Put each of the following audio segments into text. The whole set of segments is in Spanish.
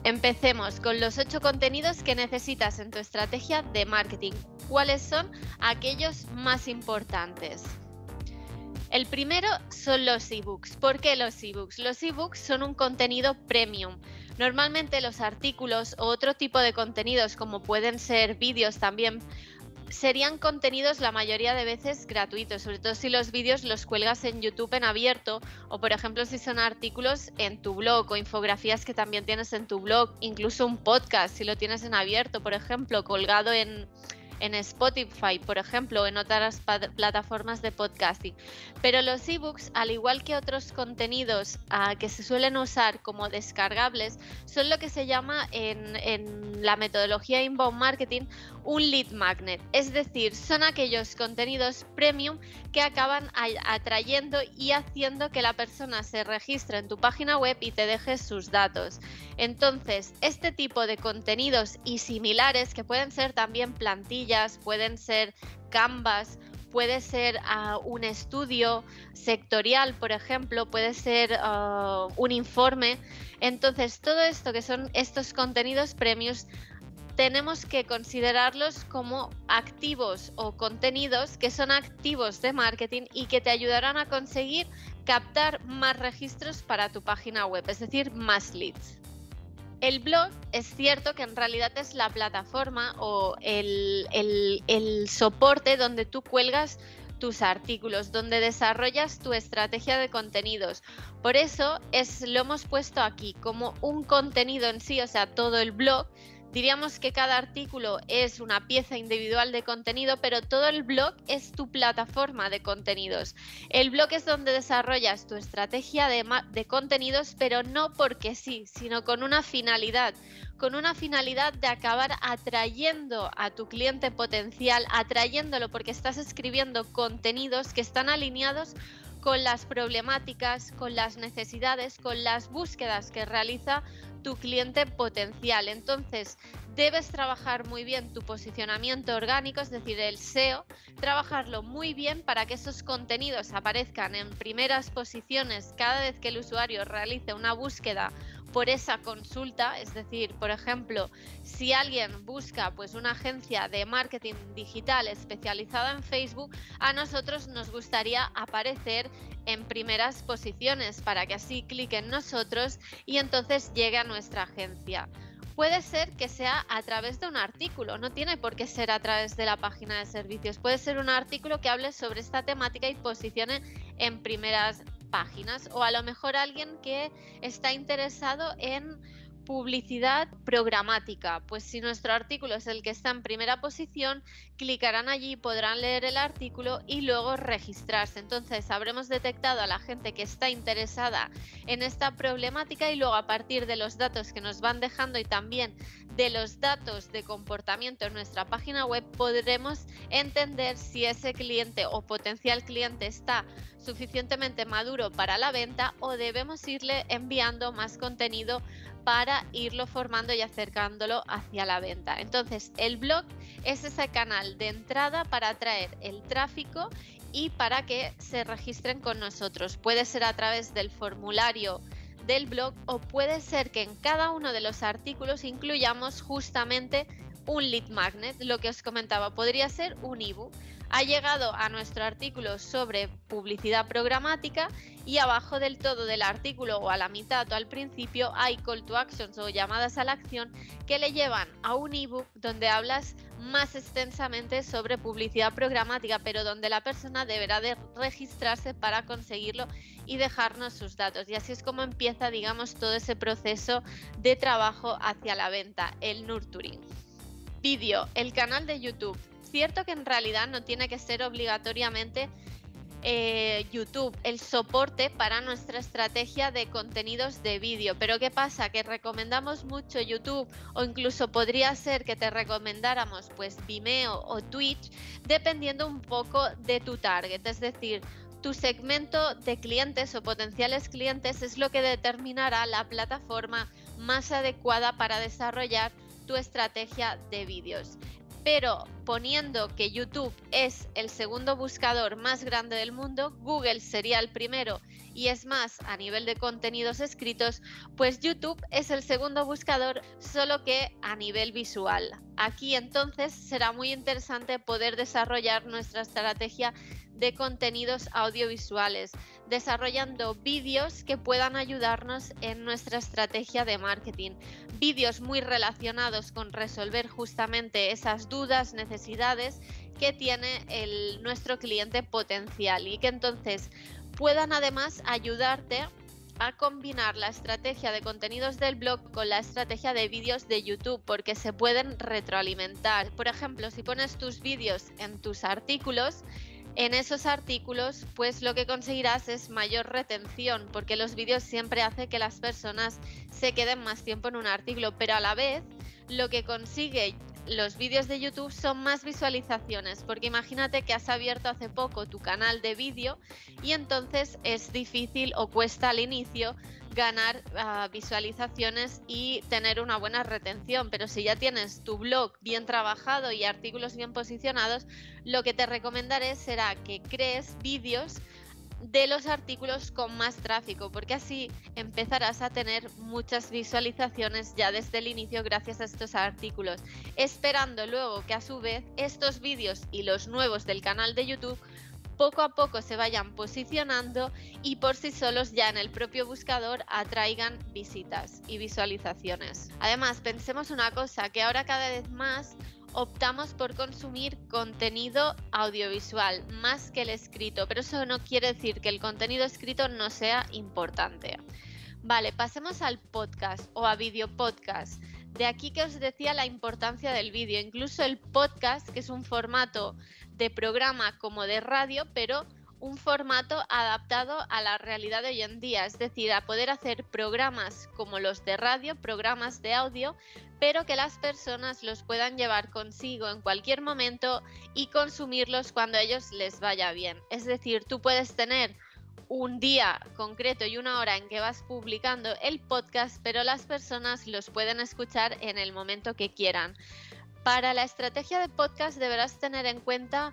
Empecemos con los 8 contenidos que necesitas en tu estrategia de marketing. ¿Cuáles son aquellos más importantes? El primero son los ebooks. ¿Por qué los ebooks? Los ebooks son un contenido premium. Normalmente los artículos o otro tipo de contenidos, como pueden ser vídeos también, serían contenidos la mayoría de veces gratuitos, sobre todo si los vídeos los cuelgas en YouTube en abierto o, por ejemplo, si son artículos en tu blog o infografías que también tienes en tu blog, incluso un podcast si lo tienes en abierto, por ejemplo, colgado en Spotify, por ejemplo, o en otras plataformas de podcasting. Pero los ebooks, al igual que otros contenidos que se suelen usar como descargables, son lo que se llama en la metodología inbound marketing un lead magnet. Es decir, son aquellos contenidos premium que acaban atrayendo y haciendo que la persona se registre en tu página web y te deje sus datos. Entonces, este tipo de contenidos y similares, que pueden ser también plantillas, pueden ser Canvas, puede ser un estudio sectorial, por ejemplo, puede ser un informe. Entonces, todo esto que son estos contenidos premiums, tenemos que considerarlos como activos o contenidos que son activos de marketing y que te ayudarán a conseguir captar más registros para tu página web, es decir, más leads. El blog es cierto que en realidad es la plataforma o el soporte donde tú cuelgas tus artículos, donde desarrollas tu estrategia de contenidos. Por eso lo hemos puesto aquí como un contenido en sí, o sea, todo el blog. Diríamos que cada artículo es una pieza individual de contenido, pero todo el blog es tu plataforma de contenidos. El blog es donde desarrollas tu estrategia de contenidos, pero no porque sí, sino con una finalidad de acabar atrayendo a tu cliente potencial, atrayéndolo porque estás escribiendo contenidos que están alineados con las problemáticas, con las necesidades, con las búsquedas que realiza tu cliente potencial. Entonces, debes trabajar muy bien tu posicionamiento orgánico, es decir, el SEO, trabajarlo muy bien para que esos contenidos aparezcan en primeras posiciones cada vez que el usuario realice una búsqueda por esa consulta. Es decir, por ejemplo, si alguien busca pues una agencia de marketing digital especializada en Facebook, a nosotros nos gustaría aparecer en primeras posiciones para que así clique en nosotros y entonces llegue a nuestra agencia. Puede ser que sea a través de un artículo, no tiene por qué ser a través de la página de servicios. Puede ser un artículo que hable sobre esta temática y posicione en primeras páginas, o a lo mejor alguien que está interesado en publicidad programática, pues si nuestro artículo es el que está en primera posición, clicarán allí, podrán leer el artículo y luego registrarse. Entonces habremos detectado a la gente que está interesada en esta problemática y luego, a partir de los datos que nos van dejando y también de los datos de comportamiento en nuestra página web, podremos entender si ese cliente o potencial cliente está suficientemente maduro para la venta o debemos irle enviando más contenido para irlo formando y acercándolo hacia la venta. Entonces, el blog es ese canal de entrada para atraer el tráfico y para que se registren con nosotros. Puede ser a través del formulario del blog o puede ser que en cada uno de los artículos incluyamos justamente un lead magnet. Lo que os comentaba, podría ser un ebook. Ha llegado a nuestro artículo sobre publicidad programática y abajo del todo del artículo, o a la mitad o al principio, hay call to actions o llamadas a la acción que le llevan a un ebook donde hablas más extensamente sobre publicidad programática, pero donde la persona deberá de registrarse para conseguirlo y dejarnos sus datos. Y así es como empieza, digamos, todo ese proceso de trabajo hacia la venta, el nurturing. Vídeo, el canal de YouTube. Cierto que en realidad no tiene que ser obligatoriamente YouTube el soporte para nuestra estrategia de contenidos de vídeo, pero ¿qué pasa? Que recomendamos mucho YouTube, o incluso podría ser que te recomendáramos pues Vimeo o Twitch, dependiendo un poco de tu target, es decir, tu segmento de clientes o potenciales clientes es lo que determinará la plataforma más adecuada para desarrollar tu estrategia de vídeos. Pero poniendo que YouTube es el segundo buscador más grande del mundo, Google sería el primero y es más a nivel de contenidos escritos, pues YouTube es el segundo buscador, solo que a nivel visual. Aquí entonces será muy interesante poder desarrollar nuestra estrategia de contenidos audiovisuales, desarrollando vídeos que puedan ayudarnos en nuestra estrategia de marketing. Vídeos muy relacionados con resolver justamente esas dudas, necesidades que tiene nuestro cliente potencial y que entonces puedan además ayudarte a combinar la estrategia de contenidos del blog con la estrategia de vídeos de YouTube, porque se pueden retroalimentar. Por ejemplo, si pones tus vídeos en tus artículos, en esos artículos, pues lo que conseguirás es mayor retención, porque los vídeos siempre hacen que las personas se queden más tiempo en un artículo, pero a la vez lo que consigue los vídeos de YouTube son más visualizaciones, porque imagínate que has abierto hace poco tu canal de vídeo y entonces es difícil o cuesta al inicio ganar visualizaciones y tener una buena retención, pero si ya tienes tu blog bien trabajado y artículos bien posicionados, lo que te recomendaré será que crees vídeos de los artículos con más tráfico, porque así empezarás a tener muchas visualizaciones ya desde el inicio gracias a estos artículos, esperando luego que a su vez estos vídeos y los nuevos del canal de YouTube poco a poco se vayan posicionando y por sí solos ya en el propio buscador atraigan visitas y visualizaciones. Además, pensemos una cosa, que ahora cada vez más optamos por consumir contenido audiovisual más que el escrito, pero eso no quiere decir que el contenido escrito no sea importante. Vale, pasemos al podcast o a video podcast. De aquí que os decía la importancia del vídeo, incluso el podcast, que es un formato de programa como de radio, pero un formato adaptado a la realidad de hoy en día, es decir, a poder hacer programas como los de radio, programas de audio, pero que las personas los puedan llevar consigo en cualquier momento y consumirlos cuando a ellos les vaya bien. Es decir, tú puedes tener un día concreto y una hora en que vas publicando el podcast, pero las personas los pueden escuchar en el momento que quieran. Para la estrategia de podcast deberás tener en cuenta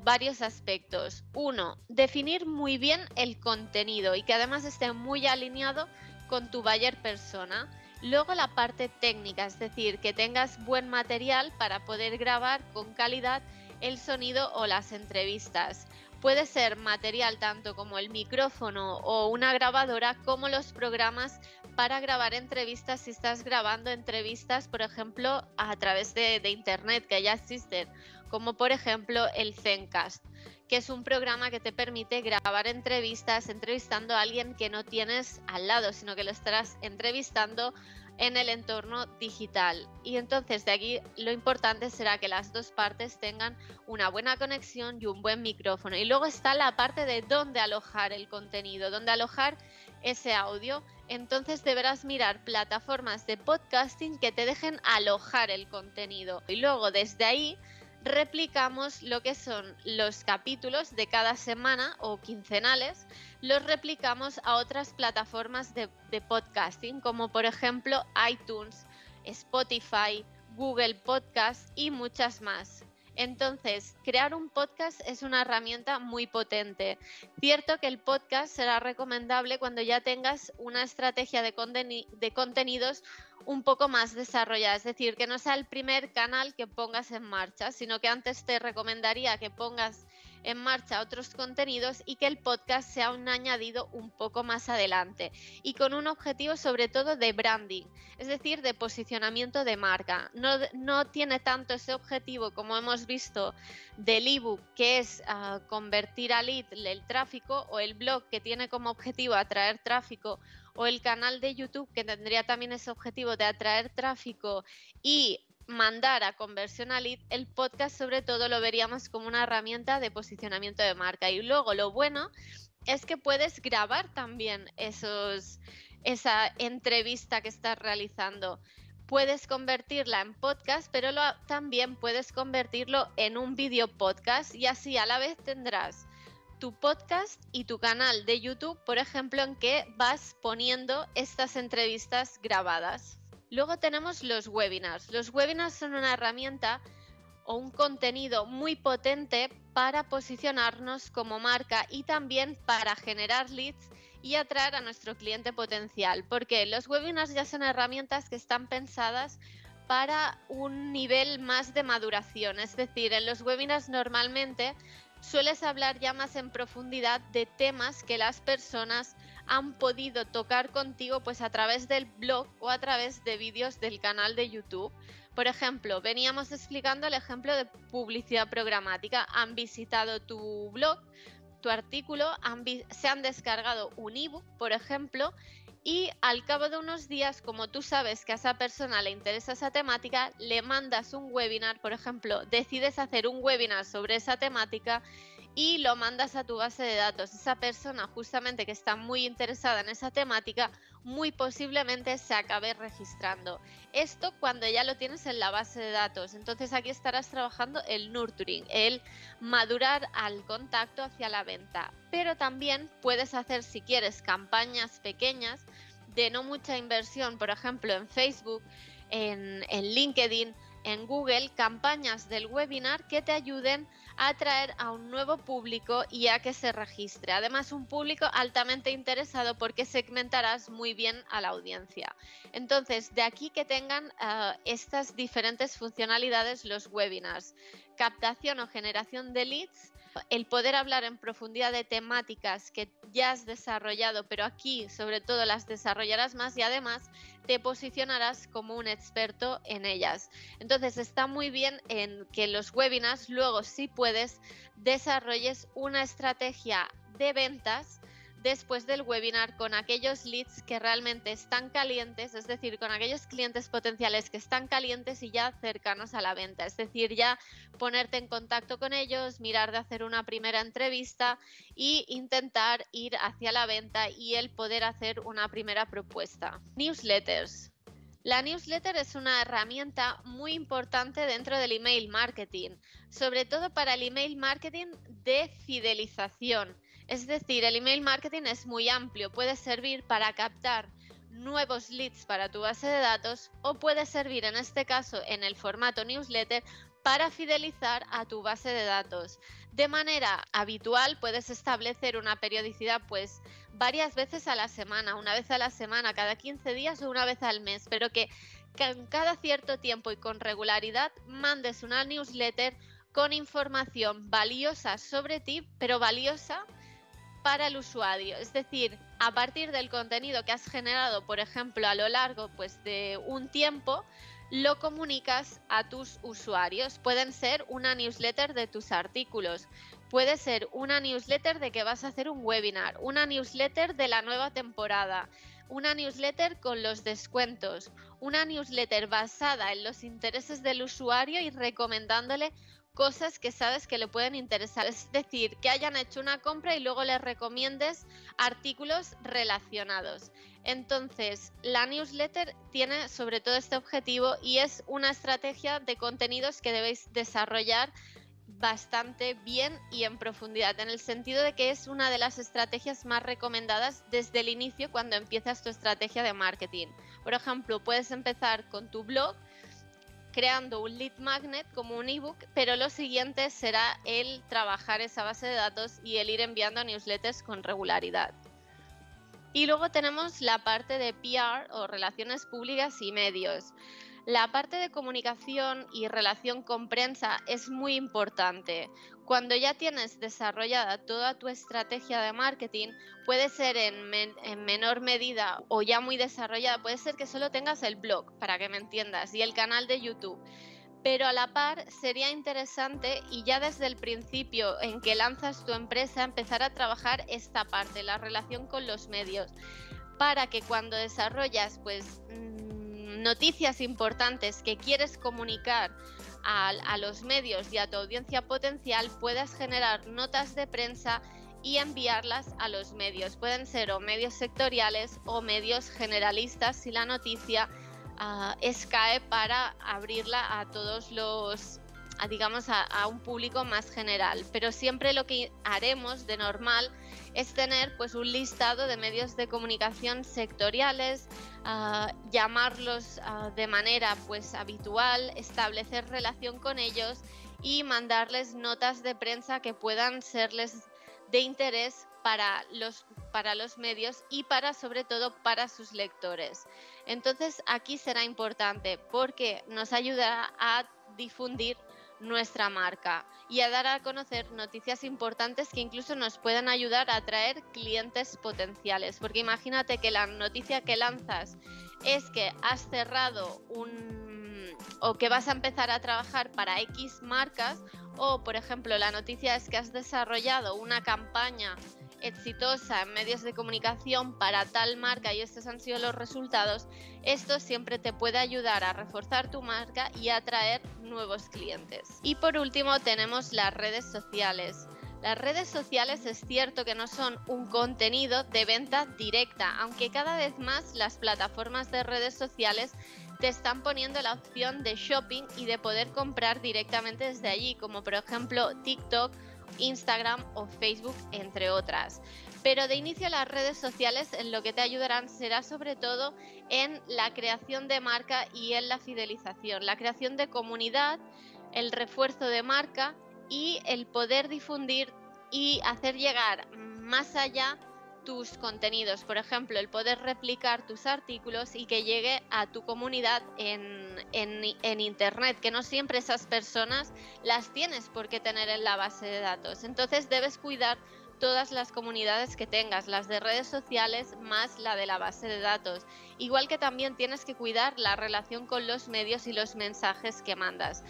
varios aspectos. Uno, definir muy bien el contenido y que además esté muy alineado con tu buyer persona. Luego la parte técnica, es decir, que tengas buen material para poder grabar con calidad el sonido o las entrevistas. Puede ser material tanto como el micrófono o una grabadora, como los programas para grabar entrevistas si estás grabando entrevistas, por ejemplo, a través de internet, que ya existen, como por ejemplo el Zencast, que es un programa que te permite grabar entrevistas entrevistando a alguien que no tienes al lado, sino que lo estarás entrevistando en el entorno digital. Y entonces de aquí lo importante será que las dos partes tengan una buena conexión y un buen micrófono. Y luego está la parte de dónde alojar el contenido, dónde alojar ese audio. Entonces deberás mirar plataformas de podcasting que te dejen alojar el contenido. Y luego desde ahí replicamos lo que son los capítulos de cada semana o quincenales, los replicamos a otras plataformas de podcasting, como por ejemplo iTunes, Spotify, Google Podcast y muchas más. Entonces, crear un podcast es una herramienta muy potente. Cierto que el podcast será recomendable cuando ya tengas una estrategia de contenidos un poco más desarrollada, es decir, que no sea el primer canal que pongas en marcha, sino que antes te recomendaría que pongas en marcha otros contenidos y que el podcast sea un añadido un poco más adelante y con un objetivo sobre todo de branding, es decir, de posicionamiento de marca. No tiene tanto ese objetivo como hemos visto del ebook, que es convertir a lead el tráfico, o el blog, que tiene como objetivo atraer tráfico, o el canal de YouTube, que tendría también ese objetivo de atraer tráfico y mandar a conversión a lead. El podcast sobre todo lo veríamos como una herramienta de posicionamiento de marca. Y luego lo bueno es que puedes grabar también esa entrevista que estás realizando. Puedes convertirla en podcast, pero también puedes convertirlo en un video podcast, y así a la vez tendrás tu podcast y tu canal de YouTube, por ejemplo, en que vas poniendo estas entrevistas grabadas. Luego tenemos los webinars. Los webinars son una herramienta o un contenido muy potente para posicionarnos como marca y también para generar leads y atraer a nuestro cliente potencial, porque los webinars ya son herramientas que están pensadas para un nivel más de maduración, es decir, en los webinars normalmente sueles hablar ya más en profundidad de temas que las personas han podido tocar contigo pues a través del blog o a través de vídeos del canal de YouTube. Por ejemplo, veníamos explicando el ejemplo de publicidad programática. Han visitado tu blog, tu artículo, se han descargado un ebook, por ejemplo, y al cabo de unos días, como tú sabes que a esa persona le interesa esa temática, le mandas un webinar, por ejemplo, decides hacer un webinar sobre esa temática y lo mandas a tu base de datos. Esa persona justamente que está muy interesada en esa temática, muy posiblemente se acabe registrando. Esto cuando ya lo tienes en la base de datos. Entonces aquí estarás trabajando el nurturing, el madurar al contacto hacia la venta. Pero también puedes hacer, si quieres, campañas pequeñas de no mucha inversión, por ejemplo en Facebook, en LinkedIn, en Google, campañas del webinar que te ayuden a atraer a un nuevo público y a que se registre. Además, un público altamente interesado porque segmentarás muy bien a la audiencia. Entonces, de aquí que tengan estas diferentes funcionalidades los webinars. Captación o generación de leads, el poder hablar en profundidad de temáticas que ya has desarrollado, pero aquí sobre todo las desarrollarás más y además te posicionarás como un experto en ellas. Entonces está muy bien en que los webinars luego, si puedes, desarrolles una estrategia de ventas después del webinar con aquellos leads que realmente están calientes, es decir, con aquellos clientes potenciales que están calientes y ya cercanos a la venta, es decir, ya ponerte en contacto con ellos, mirar de hacer una primera entrevista e intentar ir hacia la venta y el poder hacer una primera propuesta. Newsletters. La newsletter es una herramienta muy importante dentro del email marketing, sobre todo para el email marketing de fidelización. Es decir, el email marketing es muy amplio, puede servir para captar nuevos leads para tu base de datos o puede servir en este caso en el formato newsletter para fidelizar a tu base de datos. De manera habitual puedes establecer una periodicidad pues varias veces a la semana, una vez a la semana, cada 15 días o una vez al mes, pero que en cada cierto tiempo y con regularidad mandes una newsletter con información valiosa sobre ti, pero valiosa para el usuario, es decir, a partir del contenido que has generado, por ejemplo, a lo largo pues, de un tiempo, lo comunicas a tus usuarios. Pueden ser una newsletter de tus artículos, puede ser una newsletter de que vas a hacer un webinar, una newsletter de la nueva temporada, una newsletter con los descuentos, una newsletter basada en los intereses del usuario y recomendándole cosas que sabes que le pueden interesar, es decir, que hayan hecho una compra y luego les recomiendes artículos relacionados. Entonces, la newsletter tiene sobre todo este objetivo y es una estrategia de contenidos que debéis desarrollar bastante bien y en profundidad, en el sentido de que es una de las estrategias más recomendadas desde el inicio cuando empiezas tu estrategia de marketing. Por ejemplo, puedes empezar con tu blog creando un lead magnet como un ebook, pero lo siguiente será el trabajar esa base de datos y el ir enviando newsletters con regularidad. Y luego tenemos la parte de PR o relaciones públicas y medios. La parte de comunicación y relación con prensa es muy importante. Cuando ya tienes desarrollada toda tu estrategia de marketing, puede ser en menor medida o ya muy desarrollada, puede ser que solo tengas el blog, para que me entiendas, y el canal de YouTube. Pero a la par sería interesante y ya desde el principio en que lanzas tu empresa empezar a trabajar esta parte, la relación con los medios, para que cuando desarrollas pues noticias importantes que quieres comunicar a los medios y a tu audiencia potencial, puedas generar notas de prensa y enviarlas a los medios. Pueden ser o medios sectoriales o medios generalistas si la noticia SCAE para abrirla a digamos, a un público más general. Pero siempre lo que haremos de normal es tener pues un listado de medios de comunicación sectoriales, llamarlos de manera pues habitual, establecer relación con ellos y mandarles notas de prensa que puedan serles de interés para los medios y sobre todo para sus lectores. Entonces aquí será importante porque nos ayudará a difundir nuestra marca y a dar a conocer noticias importantes que incluso nos puedan ayudar a atraer clientes potenciales, porque imagínate que la noticia que lanzas es que has cerrado o que vas a empezar a trabajar para X marcas, o por ejemplo la noticia es que has desarrollado una campaña exitosa en medios de comunicación para tal marca y estos han sido los resultados. Esto siempre te puede ayudar a reforzar tu marca y a atraer nuevos clientes. Y por último tenemos las redes sociales. Las redes sociales es cierto que no son un contenido de venta directa, aunque cada vez más las plataformas de redes sociales te están poniendo la opción de shopping y de poder comprar directamente desde allí, como por ejemplo TikTok, Instagram o Facebook, entre otras. Pero de inicio las redes sociales en lo que te ayudarán será sobre todo en la creación de marca y en la fidelización, la creación de comunidad, el refuerzo de marca y el poder difundir y hacer llegar más allá tus contenidos, por ejemplo, el poder replicar tus artículos y que llegue a tu comunidad en internet, que no siempre esas personas las tienes por qué tener en la base de datos. Entonces debes cuidar todas las comunidades que tengas, las de redes sociales más la de la base de datos. Igual que también tienes que cuidar la relación con los medios y los mensajes que mandas.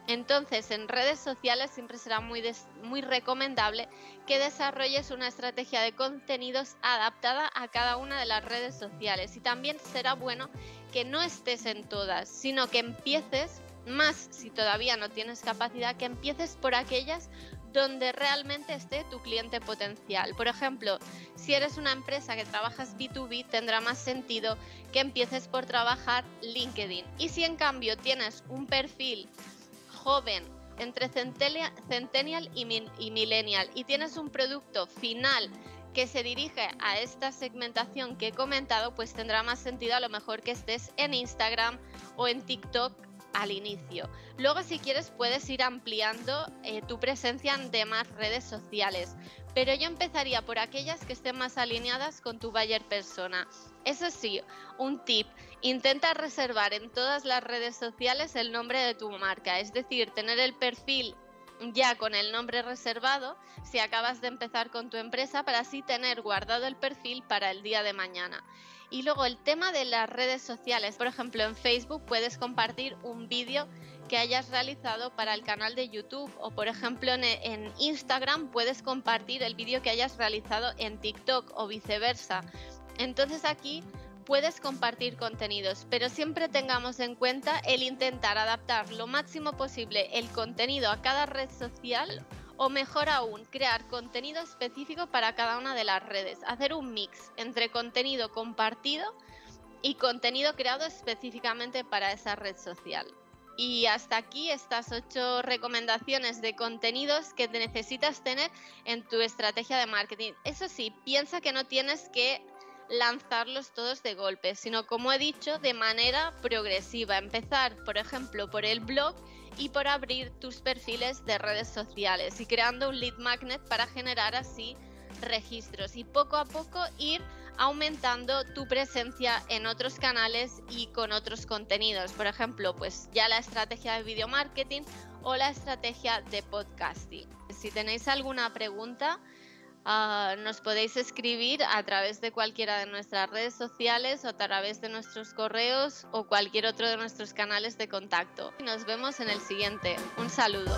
Entonces, en redes sociales siempre será muy recomendable que desarrolles una estrategia de contenidos adaptada a cada una de las redes sociales. Y también será bueno que no estés en todas, sino que empieces, más si todavía no tienes capacidad, que empieces por aquellas donde realmente esté tu cliente potencial. Por ejemplo, si eres una empresa que trabajas B2B, tendrá más sentido que empieces por trabajar LinkedIn. Y si en cambio tienes un perfil joven, entre centennial y millennial, y tienes un producto final que se dirige a esta segmentación que he comentado, pues tendrá más sentido a lo mejor que estés en Instagram o en TikTok al inicio. Luego, si quieres, puedes ir ampliando tu presencia en demás redes sociales, pero yo empezaría por aquellas que estén más alineadas con tu buyer persona. Eso sí, un tip: intenta reservar en todas las redes sociales el nombre de tu marca, es decir, tener el perfil ya con el nombre reservado si acabas de empezar con tu empresa, para así tener guardado el perfil para el día de mañana. Y luego el tema de las redes sociales, por ejemplo en Facebook puedes compartir un vídeo que hayas realizado para el canal de YouTube, o por ejemplo en Instagram puedes compartir el vídeo que hayas realizado en TikTok o viceversa. Entonces aquí puedes compartir contenidos, pero siempre tengamos en cuenta el intentar adaptar lo máximo posible el contenido a cada red social, o mejor aún, crear contenido específico para cada una de las redes, hacer un mix entre contenido compartido y contenido creado específicamente para esa red social. Y hasta aquí estas 8 recomendaciones de contenidos que necesitas tener en tu estrategia de marketing. Eso sí, piensa que no tienes que lanzarlos todos de golpe, sino, como he dicho, de manera progresiva. Empezar, por ejemplo, por el blog y por abrir tus perfiles de redes sociales y creando un lead magnet para generar así registros, y poco a poco ir aumentando tu presencia en otros canales y con otros contenidos. Por ejemplo, pues ya la estrategia de video marketing o la estrategia de podcasting. Si tenéis alguna pregunta, nos podéis escribir a través de cualquiera de nuestras redes sociales o a través de nuestros correos o cualquier otro de nuestros canales de contacto. Nos vemos en el siguiente. Un saludo.